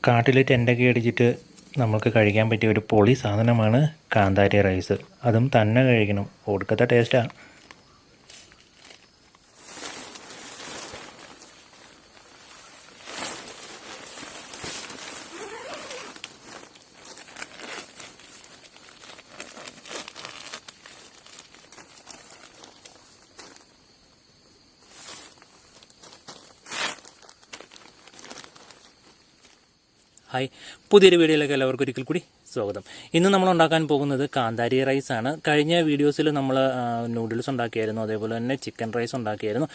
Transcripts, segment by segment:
കാട്ടിൽ ടെൻ്റൊക്കെ അടിച്ചിട്ട് നമുക്ക് കഴിക്കാൻ പറ്റിയ ഒരു പൊളി സാധനമാണ് കാന്താരി റൈസ്. അതും തന്നെ കഴിക്കണം, ഒടുക്കത്തെ ടേസ്റ്റാണ്. ഹായ്, പുതിയൊരു വീഡിയോയിലേക്ക് എല്ലാവർക്കും ഒരിക്കൽ കൂടി സ്വാഗതം. ഇന്ന് നമ്മൾ ഉണ്ടാക്കാൻ പോകുന്നത് കാന്താരി റൈസാണ്. കഴിഞ്ഞ വീഡിയോസിൽ നമ്മൾ നൂഡിൽസ് ഉണ്ടാക്കിയായിരുന്നു, അതേപോലെ തന്നെ ചിക്കൻ റൈസ് ഉണ്ടാക്കിയായിരുന്നു.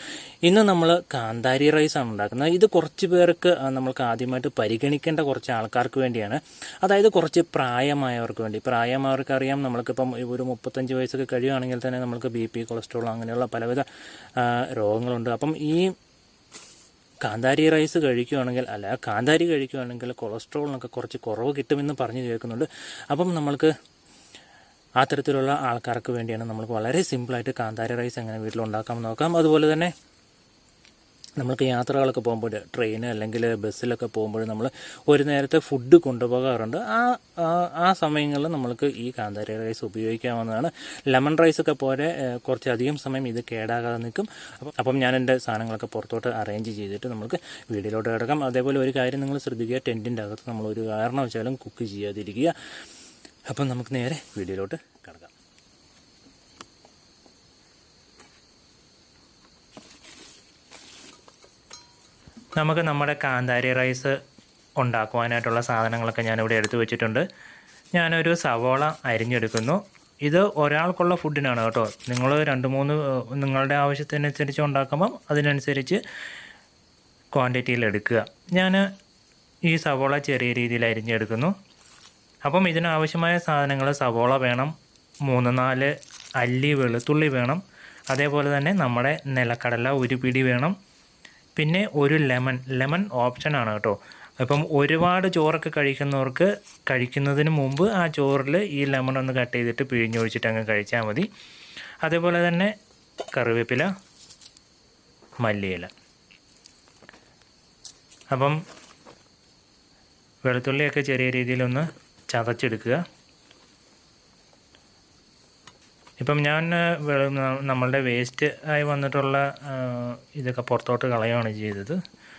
ഇന്ന് നമ്മൾ കാന്താരി റൈസാണ് ഉണ്ടാക്കുന്നത്. ഇത് കുറച്ച് പേർക്ക് നമ്മൾക്ക് ആദ്യമായിട്ട് പരിഗണിക്കേണ്ട കുറച്ച് ആൾക്കാർക്ക് വേണ്ടിയാണ്. അതായത് കുറച്ച് പ്രായമായവർക്ക് വേണ്ടി. പ്രായമായവർക്ക് അറിയാം, നമ്മൾക്കിപ്പം ഒരു 35 വയസ്സൊക്കെ കഴിയുകയാണെങ്കിൽ തന്നെ നമ്മൾക്ക് BP, കൊളസ്ട്രോൾ അങ്ങനെയുള്ള പലവിധ രോഗങ്ങളുണ്ട്. അപ്പം ഈ കാന്താരി റൈസ് കഴിക്കുകയാണെങ്കിൽ, കാന്താരി കഴിക്കുകയാണെങ്കിൽ കൊളസ്ട്രോളിനൊക്കെ കുറച്ച് കുറവ് കിട്ടുമെന്ന് പറഞ്ഞു കേൾക്കുന്നുണ്ട്. അപ്പം നമ്മൾക്ക് ആ തരത്തിലുള്ള ആൾക്കാർക്ക് വേണ്ടിയാണ് നമ്മൾക്ക് വളരെ സിമ്പിളായിട്ട് കാന്താരി റൈസ് എങ്ങനെ വീട്ടിലുണ്ടാക്കാമെന്ന് നോക്കാം. അതുപോലെ തന്നെ നമ്മൾക്ക് യാത്രകളൊക്കെ പോകുമ്പോൾ, ട്രെയിൻ അല്ലെങ്കിൽ ബസ്സിലൊക്കെ പോകുമ്പോൾ നമ്മൾ ഒരു നേരത്തെ ഫുഡ് കൊണ്ടുപോകാറുണ്ട്. ആ സമയങ്ങളിൽ നമ്മൾക്ക് ഈ കാന്താരി റൈസ് ഉപയോഗിക്കാവുന്നതാണ്. ലെമൺ റൈസൊക്കെ പോലെ കുറച്ചധികം സമയം ഇത് കേടാകാതെ നിൽക്കും. അപ്പം ഞാൻ എൻ്റെ സാധനങ്ങളൊക്കെ പുറത്തോട്ട് അറേഞ്ച് ചെയ്തിട്ട് നമുക്ക് വീഡിയോയിലോട്ട് കിടക്കാം. അതേപോലെ ഒരു കാര്യം നിങ്ങൾ ശ്രദ്ധിക്കുക, ടെൻറ്റിൻ്റെ അകത്ത് നമ്മളൊരു കാരണവശാലും കുക്ക് ചെയ്യാതിരിക്കുക. അപ്പം നമുക്ക് നേരെ വീഡിയോയിലോട്ട് കിടക്കാം. നമുക്ക് നമ്മുടെ കാന്താരി റൈസ് ഉണ്ടാക്കുവാനായിട്ടുള്ള സാധനങ്ങളൊക്കെ ഞാനിവിടെ എടുത്തു വെച്ചിട്ടുണ്ട്. ഞാനൊരു സവോള അരിഞ്ഞെടുക്കുന്നു. ഇത് ഒരാൾക്കുള്ള ഫുഡിനാണ് കേട്ടോ. നിങ്ങൾ 2-3 നിങ്ങളുടെ ആവശ്യത്തിനനുസരിച്ച് ഉണ്ടാക്കുമ്പം അതിനനുസരിച്ച് ക്വാണ്ടിറ്റിയിൽ എടുക്കുക. ഞാൻ ഈ സവോള ചെറിയ രീതിയിൽ അരിഞ്ഞെടുക്കുന്നു. അപ്പം ഇതിനാവശ്യമായ സാധനങ്ങൾ: സവോള വേണം, 3-4 അല്ലി വെളുത്തുള്ളി വേണം, അതേപോലെ തന്നെ നമ്മുടെ നിലക്കടല ഒരു പിടി വേണം, പിന്നെ ഒരു ലെമൺ ഓപ്ഷനാണ് കേട്ടോ. അപ്പം ഒരുപാട് ചോറൊക്കെ കഴിക്കുന്നവർക്ക് കഴിക്കുന്നതിന് മുമ്പ് ആ ചോറിൽ ഈ ലെമൺ ഒന്ന് കട്ട് ചെയ്തിട്ട് പിഴിഞ്ഞൊഴിച്ചിട്ട് അങ്ങ് കഴിച്ചാൽ മതി. അതേപോലെ തന്നെ കറിവേപ്പില, മല്ലിയില. അപ്പം വെളുത്തുള്ളിയൊക്കെ ചെറിയ രീതിയിലൊന്ന് ചതച്ചെടുക്കുക. ഇപ്പം ഞാൻ നമ്മളുടെ വേസ്റ്റ് ആയി വന്നിട്ടുള്ള ഇതൊക്കെ പുറത്തോട്ട് കളയുകയാണ് ചെയ്തത്.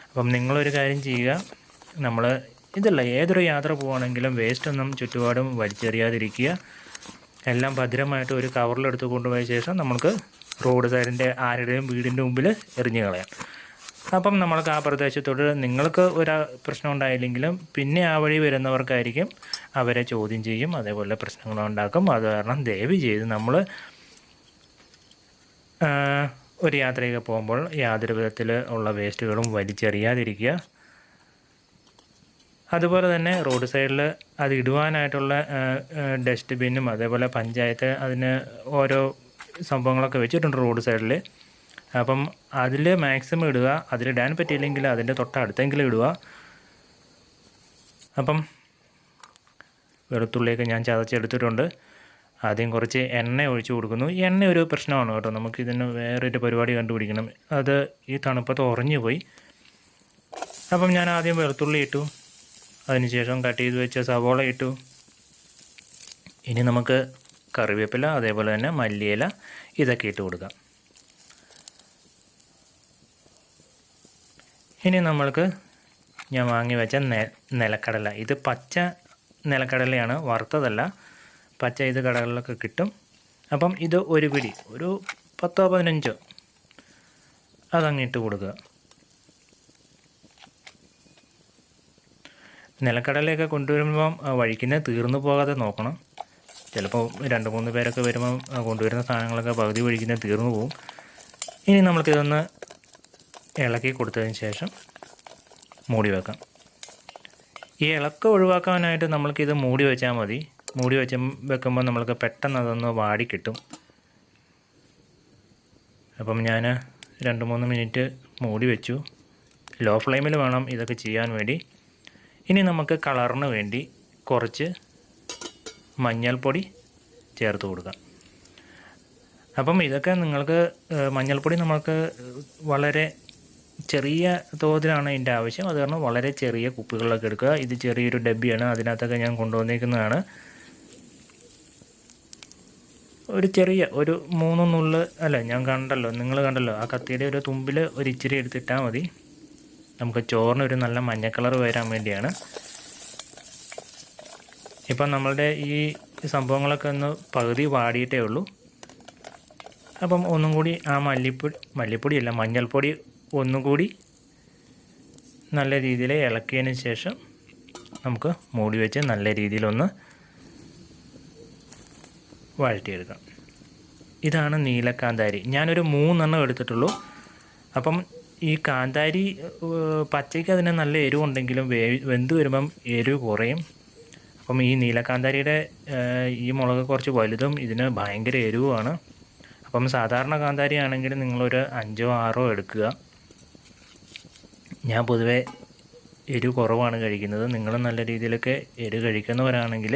അപ്പം നിങ്ങളൊരു കാര്യം ചെയ്യുക, നമ്മൾ ഏതൊരു യാത്ര പോവുകയാണെങ്കിലും വേസ്റ്റൊന്നും ചുറ്റുപാടും വലിച്ചെറിയാതിരിക്കുക. എല്ലാം ഭദ്രമായിട്ട് ഒരു കവറിലെടുത്ത് കൊണ്ടുപോയ ശേഷം നമുക്ക് റോഡ് സൈഡിൻ്റെ ആരുടെയും വീടിൻ്റെ മുമ്പിൽ എറിഞ്ഞു കളയാം. അപ്പം നമ്മൾക്ക് ആ പ്രദേശത്തോട് നിങ്ങൾക്ക് ഒരു പ്രശ്നം ഉണ്ടായില്ലെങ്കിലും പിന്നെ ആ വഴി വരുന്നവർക്കായിരിക്കും, അവരെ ചോദ്യം ചെയ്യും, അതേപോലെ പ്രശ്നങ്ങളുണ്ടാക്കും. അത് കാരണം ദയവ് ചെയ്ത് നമ്മൾ ഒരു യാത്രയൊക്കെ പോകുമ്പോൾ യാതൊരു വിധത്തിൽ ഉള്ള വേസ്റ്റുകളും വലിച്ചെറിയാതിരിക്കുക. അതുപോലെ തന്നെ റോഡ് സൈഡിൽ അത് ഇടുവാനായിട്ടുള്ള ഡസ്റ്റ്ബിന്നും അതേപോലെ പഞ്ചായത്ത് അതിന് ഓരോ സംഭവങ്ങളൊക്കെ വെച്ചിട്ടുണ്ട് റോഡ് സൈഡിൽ. അപ്പം അതിൽ മാക്സിമം ഇടുക. അതിലിടാൻ പറ്റിയില്ലെങ്കിൽ അതിൻ്റെ തൊട്ടടുത്തെങ്കിലും ഇടുക. അപ്പം വെളുത്തുള്ളിയൊക്കെ ഞാൻ ചതച്ചെടുത്തിട്ടുണ്ട്. ആദ്യം കുറച്ച് എണ്ണ ഒഴിച്ച് കൊടുക്കുന്നു. എണ്ണ ഒരു പ്രശ്നമാണ് കേട്ടോ. നമുക്കിതിന് വേറൊരു പരിപാടി കണ്ടുപിടിക്കണം. അത് ഈ തണുപ്പത്ത് ഉറഞ്ഞു പോയി. അപ്പം ഞാൻ ആദ്യം വെളുത്തുള്ളി ഇട്ടു, അതിനുശേഷം കട്ട് ചെയ്ത് വെച്ച സവോള ഇട്ടു. ഇനി നമുക്ക് കറിവേപ്പില, അതേപോലെ തന്നെ മല്ലിയില, ഇതൊക്കെ ഇട്ട് കൊടുക്കാം. ഇനി നമ്മൾക്ക് ഞാൻ വാങ്ങി വെച്ച നിലക്കടല, ഇത് പച്ച നിലക്കടലയാണ്, വറുത്തതല്ല, പച്ച ഇത് കടകളിലൊക്കെ കിട്ടും. അപ്പം ഇത് ഒരു പിടി, ഒരു 10-15 അതങ്ങ് ഇട്ട് കൊടുക്കുക. നിലക്കടലയൊക്കെ കൊണ്ടുവരുമ്പം വഴിക്കുന്ന തീർന്നു പോകാതെ നോക്കണം. ചിലപ്പോൾ 2-3 പേരൊക്കെ വരുമ്പം കൊണ്ടുവരുന്ന സാധനങ്ങളൊക്കെ പകുതി വഴിക്കുന്ന തീർന്നു പോകും. ഇനി നമ്മൾക്കിതൊന്ന് ഇളക്കി കൊടുത്തതിന് ശേഷം മൂടി വെക്കാം. ഈ ഇളക്കം ഒഴിവാക്കാനായിട്ട് നമ്മൾക്കിത് മൂടി വെച്ചാൽ മതി. മൂടി വെക്കുമ്പോൾ നമ്മൾക്ക് പെട്ടെന്ന് അതൊന്ന് വാടി കിട്ടും. അപ്പം ഞാൻ 2-3 മിനിറ്റ് മൂടി വെച്ചു. ലോ ഫ്ലെയിമിൽ വേണം ഇതൊക്കെ ചെയ്യാൻ വേണ്ടി. ഇനി നമുക്ക് കളറിന് വേണ്ടി കുറച്ച് മഞ്ഞൾപ്പൊടി ചേർത്ത് കൊടുക്കാം. അപ്പം ഇതൊക്കെ നിങ്ങൾക്ക് മഞ്ഞൾപ്പൊടി നമ്മൾക്ക് വളരെ ചെറിയ തോതിലാണ് ഇതിൻ്റെ ആവശ്യം. അത് കാരണം വളരെ ചെറിയ കുപ്പികളിലൊക്കെ എടുക്കുക. ഇത് ചെറിയൊരു ഡബ്ബിയാണ്, അതിനകത്തൊക്കെ ഞാൻ കൊണ്ടുവന്നിരിക്കുന്നതാണ്. ഒരു ചെറിയ ഒരു 3 നുള്ള് അല്ല, ഞാൻ കണ്ടല്ലോ, നിങ്ങൾ കണ്ടല്ലോ, ആ കത്തിയുടെ ഒരു തുമ്പിൽ ഒരു ഇച്ചിരി എടുത്തിട്ടാൽ മതി. നമുക്ക് ചോറിനൊരു നല്ല മഞ്ഞ കളർ വരാൻ വേണ്ടിയാണ്. ഇപ്പം നമ്മളുടെ ഈ സംഭവങ്ങളൊക്കെ ഒന്ന് പകുതി വാടിയിട്ടേ ഉള്ളൂ. അപ്പം ഒന്നും കൂടി ആ മല്ലിപ്പൊടിയല്ല, മഞ്ഞൾപ്പൊടി ഒന്നും കൂടി നല്ല രീതിയിൽ ഇളക്കിയതിന് ശേഷം നമുക്ക് മൂടി വെച്ച് നല്ല രീതിയിലൊന്ന് വഴറ്റിയെടുക്കാം. ഇതാണ് നീലക്കാന്താരി. ഞാനൊരു 3 എടുത്തിട്ടുള്ളൂ. അപ്പം ഈ കാന്താരി പച്ചയ്ക്ക് അതിന് നല്ല എരിവുണ്ടെങ്കിലും വെന്ത് വരുമ്പം എരിവ് കുറയും. അപ്പം ഈ നീലക്കാന്താരിയുടെ ഈ മുളക് കുറച്ച് വലുതും ഇതിന് ഭയങ്കര എരിവുമാണ്. അപ്പം സാധാരണ കാന്താരി ആണെങ്കിൽ നിങ്ങളൊരു 5 or 6 എടുക്കുക. ഞാൻ പൊതുവേ എരിവ് കുറവാണ് കഴിക്കുന്നത്. നിങ്ങൾ നല്ല രീതിയിലൊക്കെ എരിവ് കഴിക്കുന്നവരാണെങ്കിൽ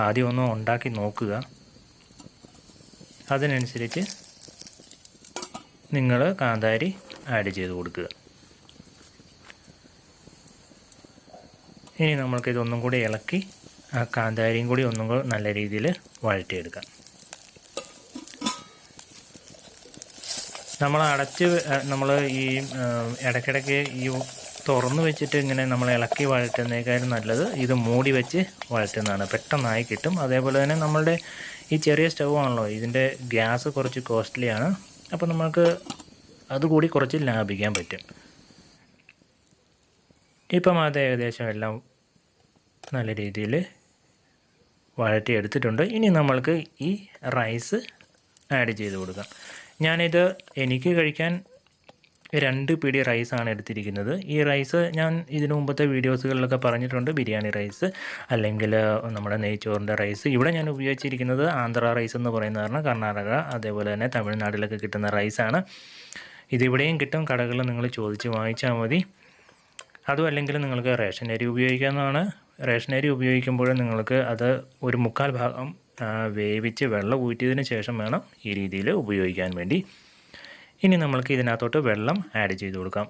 ആദ്യം ഒന്ന് ഉണ്ടാക്കി നോക്കുക. അതിനനുസരിച്ച് നിങ്ങൾ കാന്താരി ആഡ് ചെയ്ത് കൊടുക്കുക. ഇനി നമ്മൾക്കിതൊന്നും കൂടി ഇളക്കി ആ കാന്താരിയും കൂടി ഒന്നും കൂടി നല്ല രീതിയിൽ വഴറ്റിയെടുക്കാം. നമ്മൾ ഈ ഇടയ്ക്കിടയ്ക്ക് ഈ തുറന്ന് വെച്ചിട്ട് ഇങ്ങനെ നമ്മൾ ഇളക്കി വഴറ്റുന്നതിനേക്കാളും നല്ലത് ഇത് മൂടി വെച്ച് വഴറ്റുന്നതാണ്. പെട്ടെന്നായി കിട്ടും. അതേപോലെ തന്നെ നമ്മളുടെ ഈ ചെറിയ സ്റ്റൗ ആണല്ലോ, ഇതിൻ്റെ ഗ്യാസ് കുറച്ച് കോസ്റ്റ്ലിയാണ്. അപ്പോൾ നമുക്ക് അതുകൂടി കുറച്ച് ലാഭിക്കാൻ പറ്റും. ഇപ്പം അത് ഏകദേശം എല്ലാം നല്ല രീതിയിൽ വഴറ്റി എടുത്തിട്ടുണ്ട്. ഇനി നമ്മൾക്ക് ഈ റൈസ് ആഡ് ചെയ്ത് കൊടുക്കാം. ഞാനിത് എനിക്ക് കഴിക്കാൻ 2 പിടി റൈസാണ് എടുത്തിരിക്കുന്നത്. ഈ റൈസ് ഞാൻ ഇതിനു മുമ്പത്തെ വീഡിയോസുകളിലൊക്കെ പറഞ്ഞിട്ടുണ്ട്. ബിരിയാണി റൈസ് അല്ലെങ്കിൽ നമ്മുടെ നെയ്ച്ചോറിൻ്റെ റൈസ്. ഇവിടെ ഞാൻ ഉപയോഗിച്ചിരിക്കുന്നത് ആന്ധ്ര റൈസ് എന്ന് പറയുന്നതാണ്. കർണാടക അതേപോലെ തന്നെ തമിഴ്നാട്ടിലൊക്കെ കിട്ടുന്ന റൈസാണ്. ഇതിവിടെയും കിട്ടും. കടകളിൽ നിങ്ങൾ ചോദിച്ച് വാങ്ങിച്ചാൽ മതി. അതും അല്ലെങ്കിൽ നിങ്ങൾക്ക് റേഷൻ അരി ഉപയോഗിക്കാവുന്നതാണ്. റേഷൻ അരി ഉപയോഗിക്കുമ്പോൾ നിങ്ങൾക്ക് അത് ഒരു 1/4 ഭാഗം വേവിച്ച് വെള്ളം ഊറ്റിയതിന് ശേഷം വേണം ഈ രീതിയിൽ ഉപയോഗിക്കാൻ വേണ്ടി. ഇനി നമ്മൾക്ക് ഇതിനകത്തോട്ട് വെള്ളം ആഡ് ചെയ്ത് കൊടുക്കാം.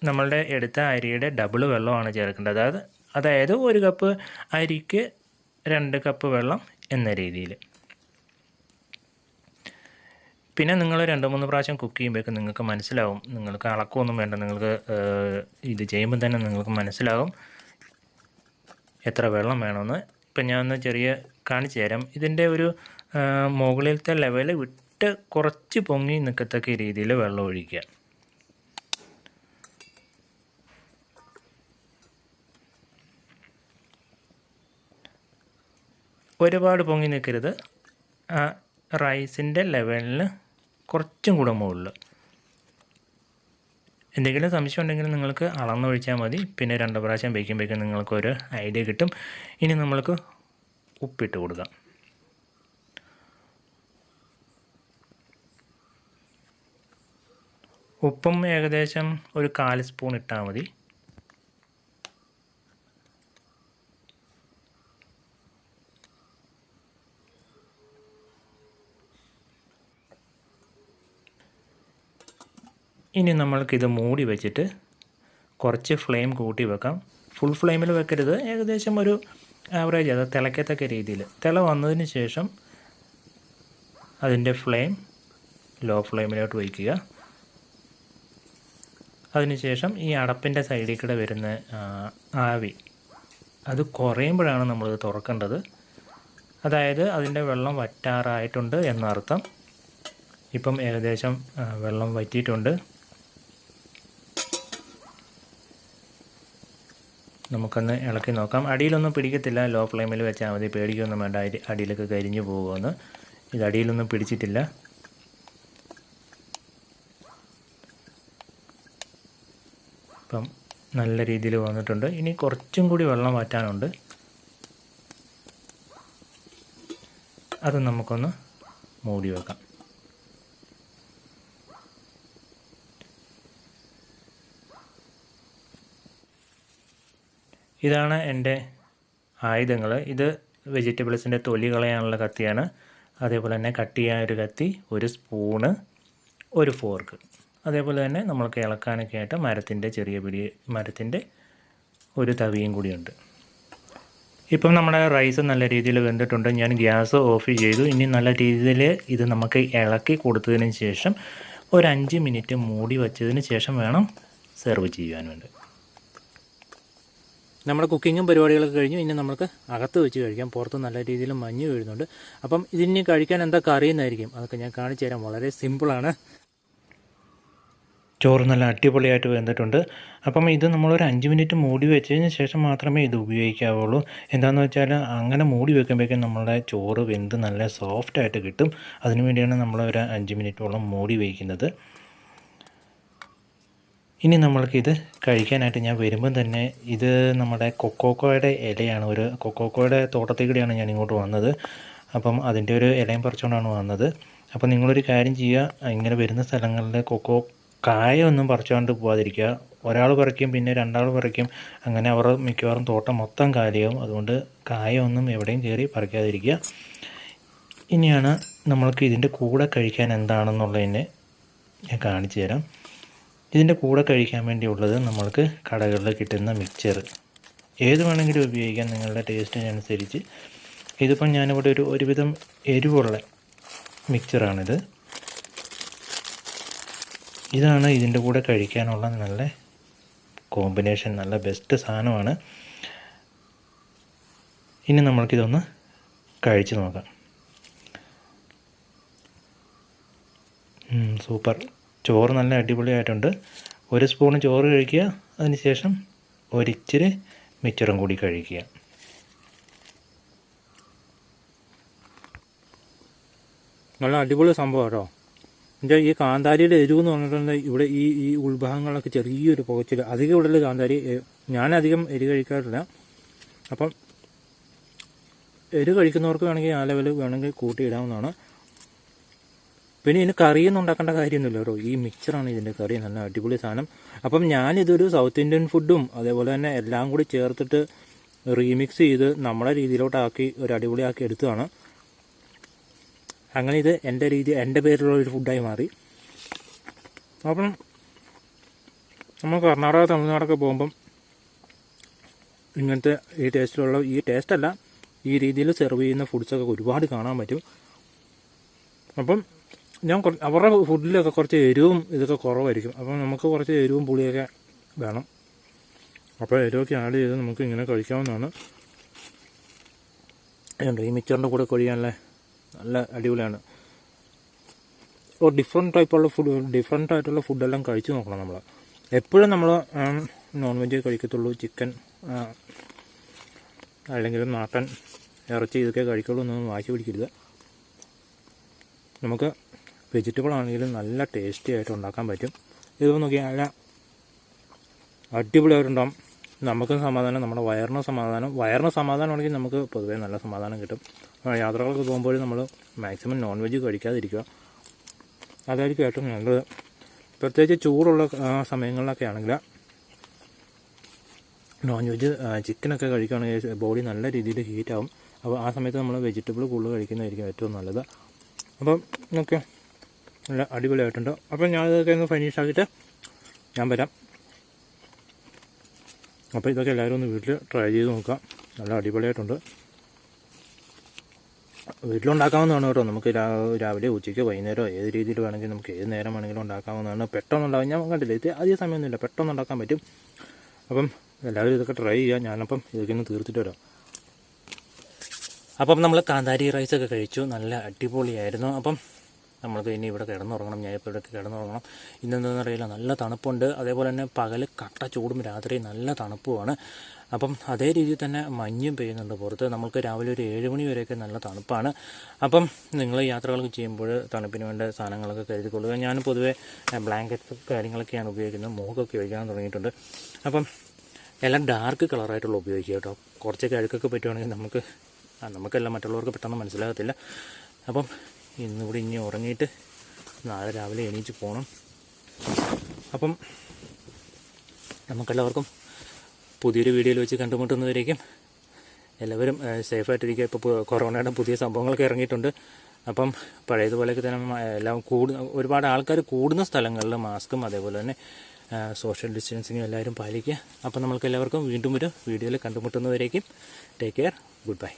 നമ്മളുടെ എടുത്ത അരിയുടെ ഡബിൾ വെള്ളമാണ് ചേർക്കേണ്ടത്. അതായത് 1 കപ്പ് അരിക്ക് 2 കപ്പ് വെള്ളം എന്ന രീതിയിൽ. പിന്നെ നിങ്ങൾ 2-3 പ്രാവശ്യം കുക്ക് ചെയ്യുമ്പോഴേക്കും നിങ്ങൾക്ക് മനസ്സിലാവും. നിങ്ങൾക്ക് അളക്കമൊന്നും വേണ്ട. നിങ്ങൾക്ക് ഇത് ചെയ്യുമ്പോൾ തന്നെ നിങ്ങൾക്ക് മനസ്സിലാവും എത്ര വെള്ളം വേണമെന്ന്. ഇപ്പം ഞാനൊന്ന് കാണിച്ചു തരാം. ഇതിൻ്റെ ഒരു മുകളിലത്തെ ലെവൽ വിട്ട് കുറച്ച് പൊങ്ങി നിൽക്കത്തക്ക രീതിയിൽ വെള്ളം ഒഴിക്കുക. ഒരുപാട് പൊങ്ങി നിൽക്കരുത്. ആ റൈസിൻ്റെ ലെവലിന് കുറച്ചും കൂടെ മുകളിൽ. എന്തെങ്കിലും സംശയം ഉണ്ടെങ്കിൽ നിങ്ങൾക്ക് അളന്നൊഴിച്ചാൽ മതി. പിന്നെ 2 പ്രാവശ്യം വയ്ക്കുമ്പോഴേക്കും നിങ്ങൾക്കൊരു ഐഡിയ കിട്ടും. ഇനി നമ്മൾക്ക് ഉപ്പിട്ട് കൊടുക്കാം. ഉപ്പും ഏകദേശം ഒരു 1/4 സ്പൂൺ ഇട്ടാൽ മതി. ഇനി നമ്മൾക്കിത് മൂടി വെച്ചിട്ട് കുറച്ച് ഫ്ലെയിം കൂട്ടി വെക്കാം. ഫുൾ ഫ്ലെയിമിൽ വെക്കരുത്. ഏകദേശം ഒരു ആവറേജ്, അത് തിളക്കത്തക്ക രീതിയിൽ. തിള വന്നതിന് ശേഷം അതിൻ്റെ ഫ്ലെയിം ലോ ഫ്ലെയിമിലോട്ട് വയ്ക്കുക. അതിനുശേഷം ഈ അടപ്പിൻ്റെ സൈഡിൽ കൂടെ വരുന്ന ആവി അത് കുറയുമ്പോഴാണ് നമ്മളിത് തുറക്കേണ്ടത്. അതായത് അതിൻ്റെ വെള്ളം വറ്റാറായിട്ടുണ്ട് എന്നർത്ഥം. ഇപ്പം ഏകദേശം വെള്ളം വറ്റിയിട്ടുണ്ട്. നമുക്കൊന്ന് ഇളക്കി നോക്കാം. അടിയിലൊന്നും പിടിക്കത്തില്ല. ലോ ഫ്ലെയിമിൽ വെച്ചാൽ മതി. പേടിക്കൊന്നും വേണ്ട അടിയിലൊക്കെ കരിഞ്ഞു പോകുമെന്ന്. ഇത് അടിയിലൊന്നും പിടിച്ചിട്ടില്ല. ഇപ്പം നല്ല രീതിയിൽ വന്നിട്ടുണ്ട്. ഇനി കുറച്ചും കൂടി വെള്ളം വറ്റാനുണ്ട്. അത് നമുക്കൊന്ന് മൂടി വെക്കാം. ഇതാണ് എൻ്റെ ആയുധങ്ങൾ. ഇത് വെജിറ്റബിൾസിൻ്റെ തൊലി കളയാനുള്ള കത്തിയാണ്. അതേപോലെ തന്നെ കട്ട് ചെയ്യാൻ ഒരു കത്തി, ഒരു സ്പൂണ്, ഒരു ഫോർക്ക്. അതേപോലെ തന്നെ നമ്മൾക്ക് ഇളക്കാനൊക്കെ ആയിട്ട് മരത്തിൻ്റെ ഒരു തവിയും കൂടിയുണ്ട്. ഇപ്പം നമ്മുടെ റൈസ് നല്ല രീതിയിൽ വെന്തിട്ടുണ്ട്. ഞാൻ ഗ്യാസ് ഓഫ് ചെയ്തു. ഇനി നല്ല രീതിയിൽ ഇത് നമുക്ക് ഇളക്കി കൊടുത്തതിന് ശേഷം ഒരു 5 മിനിറ്റ് മൂടി വച്ചതിന് ശേഷം വേണം സെർവ് ചെയ്യാൻ വേണ്ടി. നമ്മുടെ കുക്കിങ്ങും പരിപാടികളൊക്കെ കഴിഞ്ഞു. ഇനി നമുക്ക് അകത്ത് വെച്ച് കഴിക്കാം. പുറത്ത് നല്ല രീതിയിൽ മഞ്ഞ് വീഴുന്നുണ്ട്. അപ്പം ഇതിന് കഴിക്കാൻ എന്താ കറിയെന്നായിരിക്കും, അതൊക്കെ ഞാൻ കാണിച്ചു തരാം. വളരെ സിമ്പിളാണ്. ചോറ് നല്ല അടിപൊളിയായിട്ട് വെന്തിട്ടുണ്ട്. അപ്പം ഇത് നമ്മളൊരു 5 മിനിറ്റ് മൂടി വെച്ചതിന് ശേഷം മാത്രമേ ഇത് ഉപയോഗിക്കാവുള്ളൂ. എന്താണെന്ന് വെച്ചാൽ അങ്ങനെ മൂടി വെക്കുമ്പോഴേക്കും നമ്മളുടെ ചോറ് വെന്ത് നല്ല സോഫ്റ്റായിട്ട് കിട്ടും. അതിനു വേണ്ടിയാണ് നമ്മളൊരു 5 മിനിറ്റോളം മൂടി വയ്ക്കുന്നത്. ഇനി നമ്മൾക്കിത് കഴിക്കാനായിട്ട് ഞാൻ വരുമ്പം തന്നെ ഇത് നമ്മുടെ കൊക്കോക്കോയുടെ ഇലയാണ്. ഒരു കൊക്കോക്കോയുടെ തോട്ടത്തിൽ കൂടിയാണ് ഞാൻ ഇങ്ങോട്ട് വന്നത്. അപ്പം അതിൻ്റെ ഒരു ഇലയും പറിച്ചുകൊണ്ടാണ് വന്നത്. അപ്പം നിങ്ങളൊരു കാര്യം ചെയ്യുക, ഇങ്ങനെ വരുന്ന സ്ഥലങ്ങളിൽ കായൊന്നും പറിച്ചുകൊണ്ട് പോകാതിരിക്കുക. ഒരാൾ പറിക്കും, പിന്നെ 2 ആൾ പറിക്കും. അങ്ങനെ അവർ മിക്കവാറും തോട്ടം മൊത്തം കാലിയാവും. അതുകൊണ്ട് കായൊന്നും എവിടെയും കയറി പറിക്കാതിരിക്കുക. ഇനിയാണ് നമ്മൾക്ക് ഇതിൻ്റെ കൂടെ കഴിക്കാൻ എന്താണെന്നുള്ളതിനെ ഞാൻ കാണിച്ചു തരാം. ഇതിൻ്റെ കൂടെ കഴിക്കാൻ വേണ്ടിയുള്ളത് നമ്മൾക്ക് കടകളിൽ കിട്ടുന്ന മിക്സ്ചർ ഏത് വേണമെങ്കിലും ഉപയോഗിക്കാം, നിങ്ങളുടെ ടേസ്റ്റിനനുസരിച്ച്. ഇതിപ്പം ഞാനിവിടെ ഒരുവിധം എരിവുള്ള മിക്സ്ചറാണിത്. ഇതാണ് ഇതിൻ്റെ കൂടെ കഴിക്കാനുള്ള നല്ല കോമ്പിനേഷൻ, നല്ല ബെസ്റ്റ് സാധനമാണ്. ഇനി നമ്മൾക്കിതൊന്ന് കഴിച്ച് നോക്കാം. സൂപ്പർ. ചോറ് നല്ല അടിപൊളിയായിട്ടുണ്ട്. 1 സ്പൂൺ ചോറ് കഴിക്കുക, അതിനുശേഷം ഒരിച്ചിരി മിച്ചറും കൂടി കഴിക്കുക. നല്ല അടിപൊളി സംഭവം കേട്ടോ. എൻ്റെ ഈ കാന്താരിയുടെ എരിവ് എന്ന് പറഞ്ഞിട്ടുണ്ടെങ്കിൽ ഇവിടെ ഈ ഉൾഭാഗങ്ങളിലൊക്കെ ചെറിയൊരു പുകച്ചിൽ. അധികം ഇവിടെയുള്ള കാന്താരി ഞാനധികം എരി കഴിക്കാറില്ല. അപ്പം എരി കഴിക്കുന്നവർക്ക് വേണമെങ്കിൽ ആ ലെവൽ വേണമെങ്കിൽ കൂട്ടിയിടാവുന്നതാണ്. പിന്നെ ഇതിന് കറിയൊന്നും ഉണ്ടാക്കേണ്ട കാര്യമൊന്നുമില്ല കേട്ടോ. ഈ മിക്സറാണ് ഇതിൻ്റെ കറി, നല്ല അടിപൊളി സാധനം. അപ്പം ഞാനിതൊരു സൗത്ത് ഇന്ത്യൻ ഫുഡും അതേപോലെ തന്നെ എല്ലാം കൂടി ചേർത്തിട്ട് റീമിക്സ് ചെയ്ത് നമ്മുടെ രീതിയിലോട്ടാക്കി ഒരു അടിപൊളിയാക്കി എടുത്തതാണ്. അങ്ങനെ ഇത് എൻ്റെ പേരിലുള്ള ഒരു ഫുഡായി മാറി. അപ്പം നമ്മൾ കർണാടക, തമിഴ്നാടൊക്കെ പോകുമ്പം ഇങ്ങനത്തെ ഈ ടേസ്റ്റല്ല, ഈ രീതിയിൽ സെർവ് ചെയ്യുന്ന ഫുഡ്സൊക്കെ ഒരുപാട് കാണാൻ പറ്റും. അപ്പം അവരുടെ ഫുഡിലൊക്കെ കുറച്ച് എരിവും ഇതൊക്കെ കുറവായിരിക്കും. അപ്പം നമുക്ക് കുറച്ച് എരിവും പുളിയൊക്കെ വേണം. അപ്പോൾ എരിവൊക്കെ ആഡ് ചെയ്ത് നമുക്ക് ഇങ്ങനെ കഴിക്കാവുന്നതാണ്. ഈ മിക്സറിൻ്റെ കൂടെ കഴിയാനല്ലേ നല്ല അടിപൊളിയാണ്. ഡിഫറെൻ്റ് ആയിട്ടുള്ള ഫുഡെല്ലാം കഴിച്ച് നോക്കണം നമ്മൾ. എപ്പോഴും നമ്മൾ നോൺ വെജ് കഴിക്കത്തുള്ളൂ, ചിക്കൻ അല്ലെങ്കിൽ നാട്ടൻ ഇറച്ചി ഇതൊക്കെ കഴിക്കുള്ളൂ എന്നൊന്നും വാശി പിടിക്കരുത്. നമുക്ക് വെജിറ്റബിൾ ആണെങ്കിലും നല്ല ടേസ്റ്റി ആയിട്ട് ഉണ്ടാക്കാൻ പറ്റും. ഇത് നോക്കിയാൽ നല്ല അടിപൊളിയായിട്ടുണ്ടാകും. നമുക്കും സമാധാനം, നമ്മുടെ വയറിന് സമാധാനമാണെങ്കിൽ നമുക്ക് പൊതുവേ നല്ല സമാധാനം കിട്ടും. യാത്രകളൊക്കെ പോകുമ്പോൾ നമ്മൾ മാക്സിമം നോൺ വെജ് കഴിക്കാതിരിക്കുക, അതായിരിക്കും ഏറ്റവും നല്ലത്. പ്രത്യേകിച്ച് ചൂടുള്ള സമയങ്ങളിലൊക്കെ ആണെങ്കിൽ നോൺ വെജ് ചിക്കനൊക്കെ കഴിക്കുകയാണെങ്കിൽ ബോഡി നല്ല രീതിയിൽ ഹീറ്റാവും. അപ്പോൾ ആ സമയത്ത് നമ്മൾ വെജിറ്റബിൾ കൂടുതൽ കഴിക്കുന്നതായിരിക്കും ഏറ്റവും നല്ലത്. അപ്പം ഓക്കെ, നല്ല അടിപൊളിയായിട്ടുണ്ട്. അപ്പം ഞാനിതൊക്കെ ഒന്ന് ഫിനിഷ് ആക്കിയിട്ട് ഞാൻ വരാം. അപ്പോൾ ഇതൊക്കെ എല്ലാവരും ഒന്ന് വീട്ടിൽ ട്രൈ ചെയ്ത് നോക്കാം. നല്ല അടിപൊളിയായിട്ടുണ്ട്. വീട്ടിലുണ്ടാക്കാവുന്നതാണ് കേട്ടോ. നമുക്ക് രാവിലെ, ഉച്ചയ്ക്ക്, വൈകുന്നേരം ഏത് രീതിയിൽ വേണമെങ്കിൽ നമുക്ക് ഏത് നേരം വേണമെങ്കിലും ഉണ്ടാക്കാവുന്നതാണ്. പെട്ടെന്നുണ്ടാകും. ഞാൻ കണ്ടില്ല, ഇത് അധികം സമയമൊന്നുമില്ല, പെട്ടെന്നുണ്ടാക്കാൻ പറ്റും. അപ്പം എല്ലാവരും ഇതൊക്കെ ട്രൈ ചെയ്യാം. ഞാനപ്പം ഇതൊക്കെ ഒന്ന് തീർത്തിട്ട് വരാം. അപ്പം നമ്മൾ കാന്താരി റൈസൊക്കെ കഴിച്ചു, നല്ല അടിപൊളിയായിരുന്നു. അപ്പം നമ്മൾക്ക് ഇനി ഇവിടെ കിടന്നുറങ്ങണം. ഞാനിപ്പോൾ ഇവിടെ കിടന്നുറങ്ങണം. ഇന്നെന്താണെന്ന് അറിയില്ല, നല്ല തണുപ്പുണ്ട്. അതേപോലെ തന്നെ പകൽ കട്ട ചൂടും രാത്രി നല്ല തണുപ്പുമാണ്. അപ്പം അതേ രീതിയിൽ തന്നെ മഞ്ഞും പെയ്യുന്നുണ്ട് പുറത്ത്. നമുക്ക് രാവിലെ ഒരു 7 മണി വരെയൊക്കെ നല്ല തണുപ്പാണ്. അപ്പം നിങ്ങൾ യാത്രകളൊക്കെ ചെയ്യുമ്പോൾ തണുപ്പിന് വേണ്ട സാധനങ്ങളൊക്കെ കരുതിക്കൊള്ളുക. ഞാൻ പൊതുവേ ബ്ലാങ്കറ്റ്സ് കാര്യങ്ങളൊക്കെയാണ് ഉപയോഗിക്കുന്നത്. മുഖമൊക്കെ ഉപയോഗിക്കാൻ തുടങ്ങിയിട്ടുണ്ട്. അപ്പം എല്ലാം ഡാർക്ക് കളറായിട്ടുള്ള ഉപയോഗിക്കുക കേട്ടോ. കുറച്ചൊക്കെ അഴുക്കൊക്കെ പറ്റുവാണെങ്കിൽ നമുക്കെല്ലാം മറ്റുള്ളവർക്ക് പെട്ടെന്ന് മനസ്സിലാകത്തില്ല. അപ്പം ഇന്നിവിടെ ഇനി ഉറങ്ങിയിട്ട് നാളെ രാവിലെ എണീച്ച് പോകണം. അപ്പം നമുക്കെല്ലാവർക്കും പുതിയൊരു വീഡിയോയിൽ വെച്ച് കണ്ടുമുട്ടുന്നവരേക്കും എല്ലാവരും സേഫായിട്ടിരിക്കുക. ഇപ്പോൾ കൊറോണയുടെ പുതിയ സംഭവങ്ങളൊക്കെ ഇറങ്ങിയിട്ടുണ്ട്. അപ്പം പഴയതുപോലെയൊക്കെ തന്നെ എല്ലാം ഒരുപാട് ആൾക്കാർ കൂടുന്ന സ്ഥലങ്ങളിൽ മാസ്കും അതേപോലെ തന്നെ സോഷ്യൽ ഡിസ്റ്റൻസിങ്ങും എല്ലാവരും പാലിക്കുക. അപ്പം നമ്മൾക്ക് എല്ലാവർക്കും വീണ്ടും ഒരു വീഡിയോയിൽ കണ്ടുമുട്ടുന്നവരേക്കും ടേക്ക് കെയർ, ഗുഡ് ബൈ.